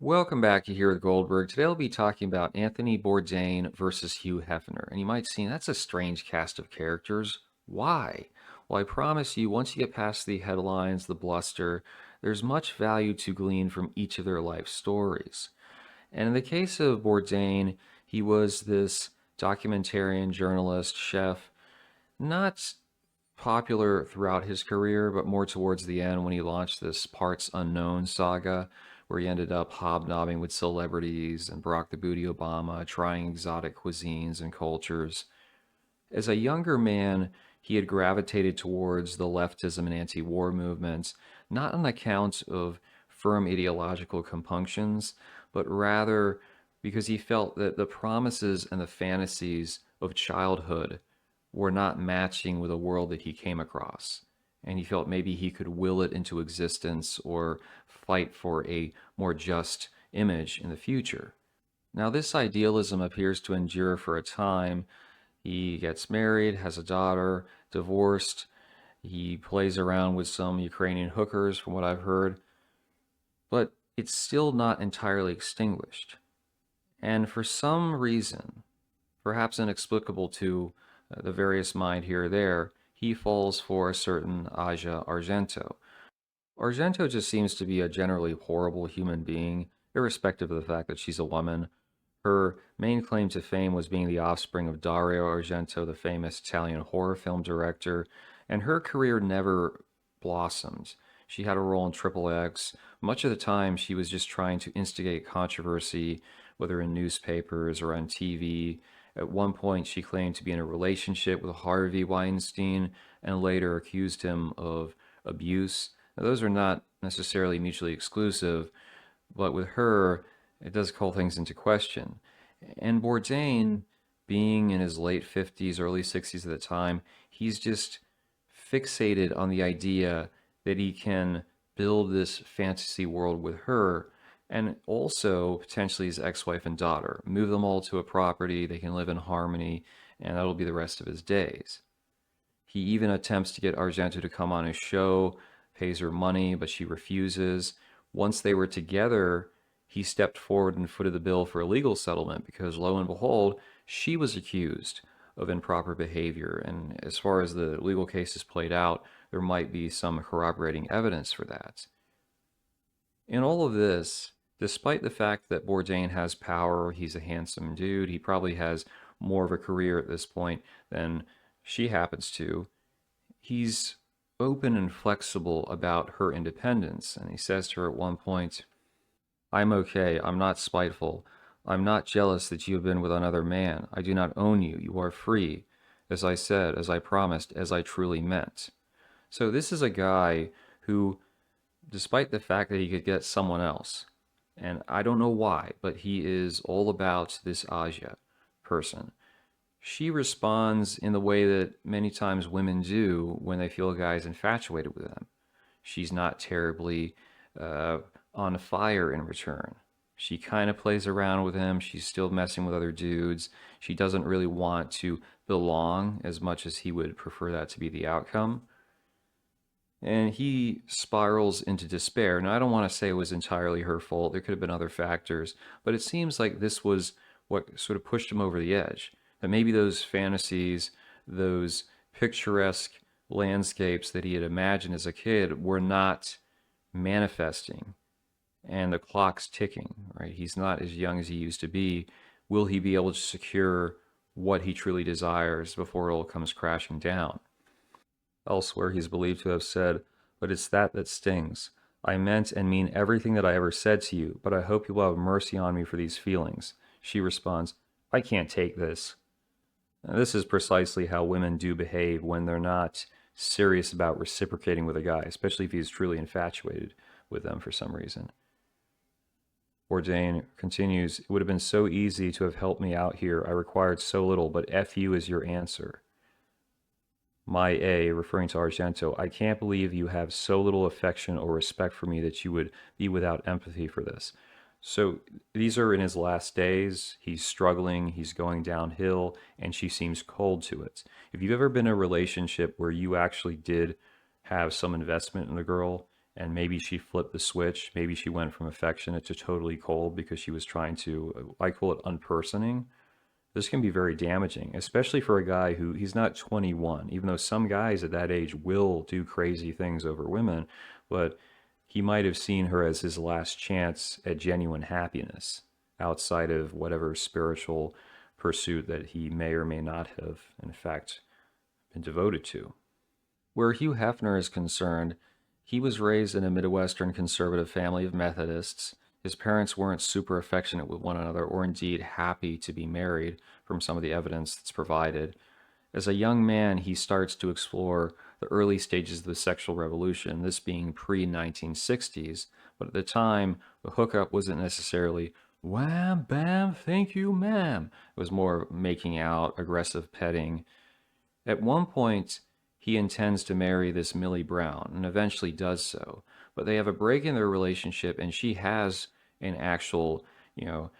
Welcome back to here with Goldberg. Today I'll be talking about Anthony Bourdain versus Hugh Hefner. And you might see that's a strange cast of characters. Why? Well, I promise you, once you get past the headlines, the bluster, there's much value to glean from each of their life stories. And in the case of Bourdain, he was this documentarian, journalist, chef, not popular throughout his career, but more towards the end when he launched this Parts Unknown saga, where he ended up hobnobbing with celebrities and Barack the Booty Obama, trying exotic cuisines and cultures. As a younger man, he had gravitated towards the leftism and anti war movements, not on account of firm ideological compunctions, but rather because he felt that the promises and the fantasies of childhood were not matching with the world that he came across. And he felt maybe he could will it into existence or fight for a more just image in the future. Now, this idealism appears to endure for a time. He gets married, has a daughter, divorced. He plays around with some Ukrainian hookers, from what I've heard, but it's still not entirely extinguished. And for some reason, perhaps inexplicable to the various mind here or there, he falls for a certain Aja Argento. Argento just seems to be a generally horrible human being, irrespective of the fact that she's a woman. Her main claim to fame was being the offspring of Dario Argento, the famous Italian horror film director, and her career never blossomed. She had a role in Triple X. Much of the time, she was just trying to instigate controversy, whether in newspapers or on TV. At one point, she claimed to be in a relationship with Harvey Weinstein and later accused him of abuse. Now, those are not necessarily mutually exclusive, but with her, it does call things into question. And Bourdain, being in his late 50s, early 60s at the time, he's just fixated on the idea that he can build this fantasy world with her and also potentially his ex-wife and daughter. Move them all to a property, they can live in harmony, and that'll be the rest of his days. He even attempts to get Argento to come on his show, pays her money, but she refuses. Once they were together, he stepped forward and footed the bill for a legal settlement because, lo and behold, she was accused of improper behavior. And as far as the legal case is played out, there might be some corroborating evidence for that. In all of this, despite the fact that Bourdain has power, he's a handsome dude, he probably has more of a career at this point than she happens to, he's open and flexible about her independence. And he says to her at one point, I'm okay. I'm not spiteful. I'm not jealous that you have been with another man. I do not own you. You are free. As I said, as I promised, as I truly meant. So this is a guy who, despite the fact that he could get someone else, and I don't know why, but he is all about this Aja person. She responds in the way that many times women do when they feel a guy is infatuated with them. She's not terribly uh, on fire in return. She kind of plays around with him. She's still messing with other dudes. She doesn't really want to belong as much as he would prefer that to be the outcome. And he spirals into despair. Now, I don't want to say it was entirely her fault. There could have been other factors, but it seems like this was what sort of pushed him over the edge. That maybe those fantasies, those picturesque landscapes that he had imagined as a kid were not manifesting, and the clock's ticking, right? He's not as young as he used to be. Will he be able to secure what he truly desires before it all comes crashing down? Elsewhere, he's believed to have said, but it's that that stings. I meant and mean everything that I ever said to you, but I hope you will have mercy on me for these feelings. She responds, I can't take this. Now, this is precisely how women do behave when they're not serious about reciprocating with a guy, especially if he's truly infatuated with them for some reason. Bourdain continues, it would have been so easy to have helped me out here. I required so little, but F you is your answer. My A, referring to Argento, I can't believe you have so little affection or respect for me that you would be without empathy for this. So these are in his last days. He's struggling, he's going downhill, and she seems cold to it. If you've ever been in a relationship where you actually did have some investment in the girl And maybe she flipped the switch. Maybe she went from affectionate to totally cold because she was trying to, I call it unpersoning. This can be very damaging, especially for a guy who he's not 21, even though some guys at that age will do crazy things over women, but he might have seen her as his last chance at genuine happiness outside of whatever spiritual pursuit that he may or may not have, in fact, been devoted to. Where Hugh Hefner is concerned, he was raised in a Midwestern conservative family of Methodists. His parents weren't super affectionate with one another or indeed happy to be married from some of the evidence that's provided. As a young man, he starts to explore the early stages of the sexual revolution, this being pre 1960s, but at the time, the hookup wasn't necessarily wham, bam, thank you, ma'am. It was more making out, aggressive petting. At one point, he intends to marry this Millie Brown and eventually does so. But they have a break in their relationship, and she has an actual, you know,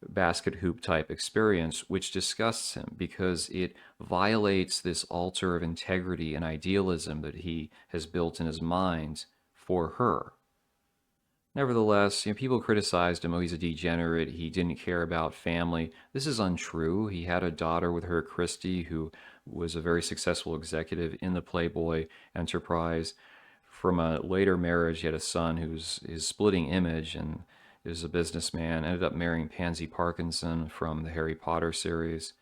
basket hoop type experience, which disgusts him because it violates this altar of integrity and idealism that he has built in his mind for her. Nevertheless, people criticized him. Oh, he's a degenerate. He didn't care about family. This is untrue. He had a daughter with her, Christy, who was a very successful executive in the Playboy enterprise. From a later marriage, he had a son who's his splitting image and is a businessman. Ended up marrying Pansy Parkinson from the Harry Potter series.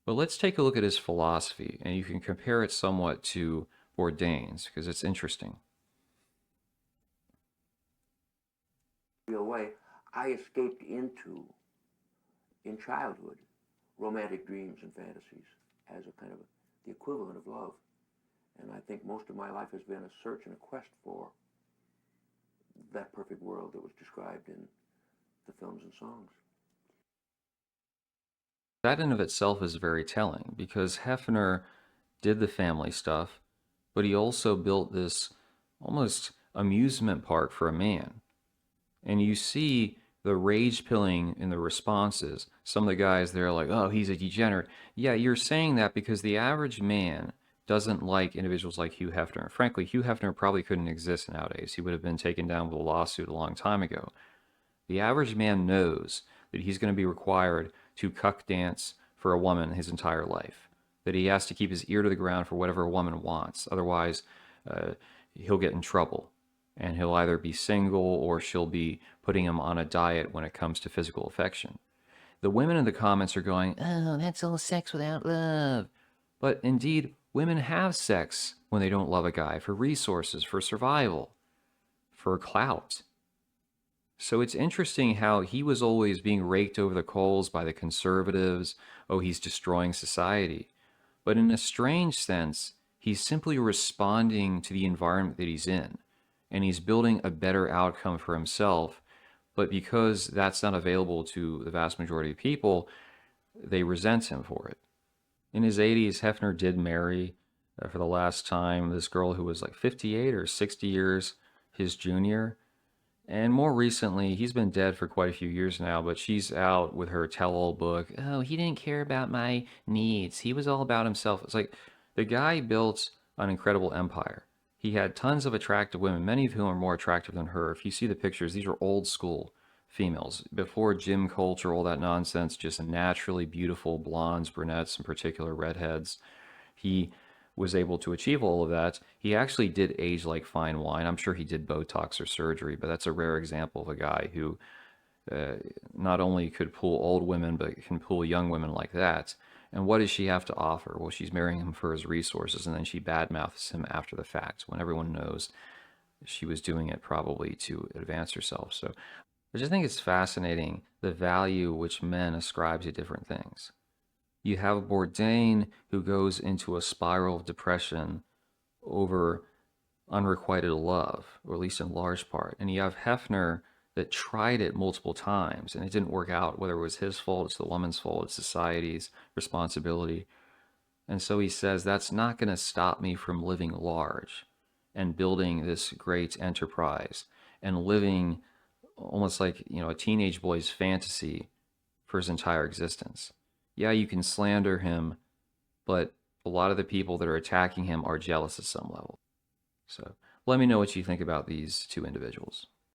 But let's take a look at his philosophy, and you can compare it somewhat to Bourdain's because it's interesting. Real way, I escaped into, in childhood, romantic dreams and fantasies as a kind of the equivalent of love. And I think most of my life has been a search and a quest for that perfect world that was described in the films and songs. That in of itself is very telling because Hefner did the family stuff, but he also built this almost amusement park for a man. And you see the rage pilling in the responses. Some of the guys, they're like, oh, he's a degenerate. Yeah, you're saying that because the average man doesn't like individuals like Hugh Hefner. Frankly, Hugh Hefner probably couldn't exist nowadays. He would have been taken down with a lawsuit a long time ago. The average man knows that he's going to be required to cuck dance for a woman his entire life, that he has to keep his ear to the ground for whatever a woman wants. Otherwise, he'll get in trouble. And he'll either be single or she'll be putting him on a diet when it comes to physical affection. The women in the comments are going, oh, that's all sex without love. But indeed, women have sex when they don't love a guy for resources, for survival, for clout. So it's interesting how he was always being raked over the coals by the conservatives. Oh, he's destroying society. But in a strange sense, he's simply responding to the environment that he's in. And he's building a better outcome for himself. But because that's not available to the vast majority of people, they resent him for it. In his 80s, Hefner did marry for the last time this girl who was like 58 or 60 years his junior. And more recently, he's been dead for quite a few years now, but she's out with her tell-all book. Oh, he didn't care about my needs. He was all about himself. It's like the guy built an incredible empire. He had tons of attractive women, many of whom are more attractive than her. If you see the pictures, these are old school females. Before gym culture, all that nonsense, just naturally beautiful blondes, brunettes, in particular redheads. He was able to achieve all of that. He actually did age like fine wine. I'm sure he did Botox or surgery, but that's a rare example of a guy who not only could pull old women, but can pull young women like that. And what does she have to offer? Well, she's marrying him for his resources, and then she badmouths him after the fact when everyone knows she was doing it probably to advance herself. So I just think it's fascinating the value which men ascribe to different things. You have Bourdain who goes into a spiral of depression over unrequited love, or at least in large part. And you have Hefner that tried it multiple times and it didn't work out, whether it was his fault, it's the woman's fault, it's society's responsibility. And so he says, that's not going to stop me from living large and building this great enterprise and living almost like, a teenage boy's fantasy for his entire existence. Yeah, you can slander him, but a lot of the people that are attacking him are jealous at some level. So Let me know what you think about these two individuals.